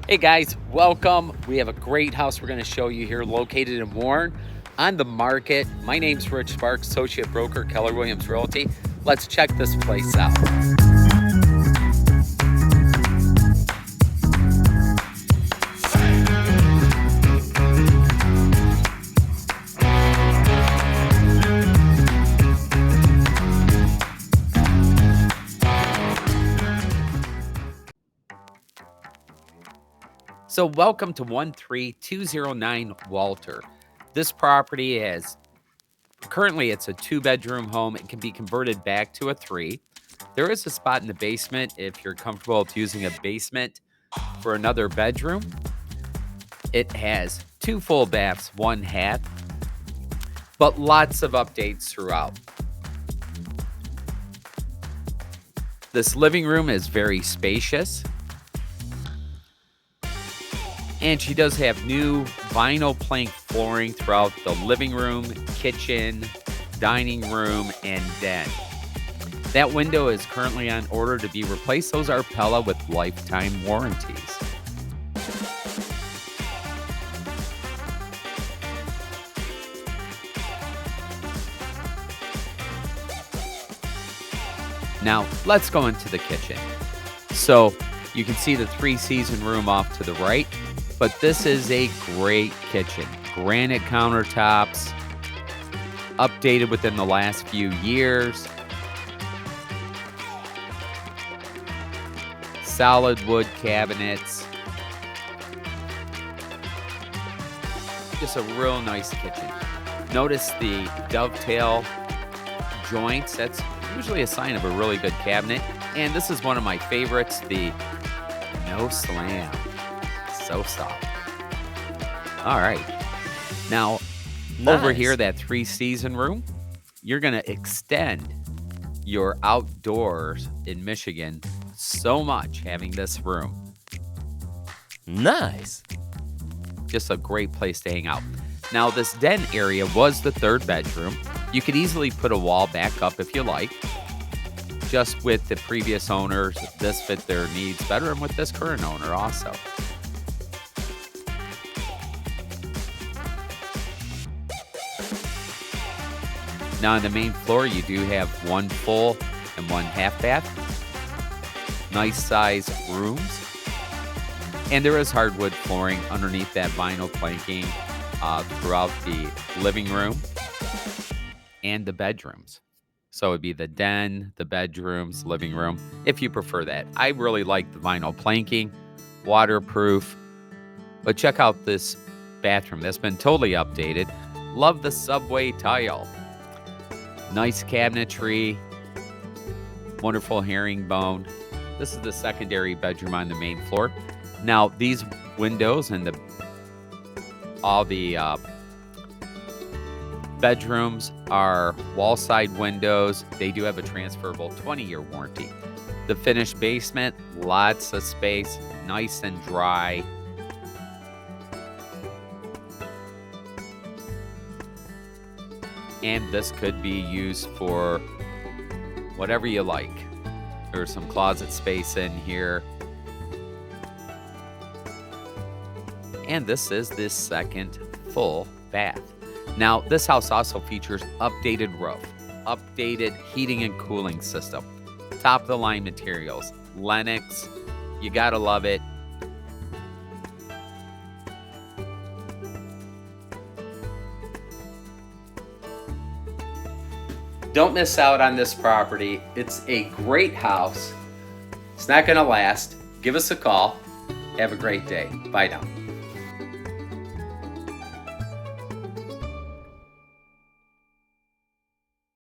Hey guys, welcome. We have a great house we're going to show you here located in Warren on the market. My name's Rich Sparks, Associate Broker, Keller Williams Realty. Let's check this place out. So welcome to 13209 Walter. This property currently it's a 2-bedroom home. It can be converted back to a 3. There is a spot in the basement if you're comfortable with using a basement for another bedroom. It has 2 full baths, 1 half, but lots of updates throughout. This living room is very spacious. And she does have new vinyl plank flooring throughout the living room, kitchen, dining room, and den. That window is currently on order to be replaced. Those are Pella with lifetime warranties. Now, let's go into the kitchen. So, you can see the 3-season room off to the right. But this is a great kitchen. Granite countertops, updated within the last few years. Solid wood cabinets. Just a real nice kitchen. Notice the dovetail joints. That's usually a sign of a really good cabinet. And this is one of my favorites, the no slam. So soft. All right. Now, over here, that 3-season room, you're going to extend your outdoors in Michigan so much having this room. Nice. Just a great place to hang out. Now, this den area was the 3rd bedroom. You could easily put a wall back up if you like. Just with the previous owners, this fit their needs better, and with this current owner also. Now, on the main floor, you do have 1 full and 1 half bath. Nice size rooms. And there is hardwood flooring underneath that vinyl planking throughout the living room and the bedrooms. So it would be the den, the bedrooms, living room, if you prefer that. I really like the vinyl planking, waterproof. But check out this bathroom. That's been totally updated. Love the subway tile. Nice cabinetry, wonderful herringbone. This is the secondary bedroom on the main floor. Now, these windows and all the bedrooms are wall side windows. They do have a transferable 20-year warranty. The finished basement, lots of space, nice and dry. And this could be used for whatever you like. There's some closet space in here. And this is the 2nd full bath. Now, this house also features updated roof, updated heating and cooling system, top of the line materials, Lennox. You gotta love it. Don't miss out on this property. It's a great house. It's not going to last. Give us a call. Have a great day. Bye now.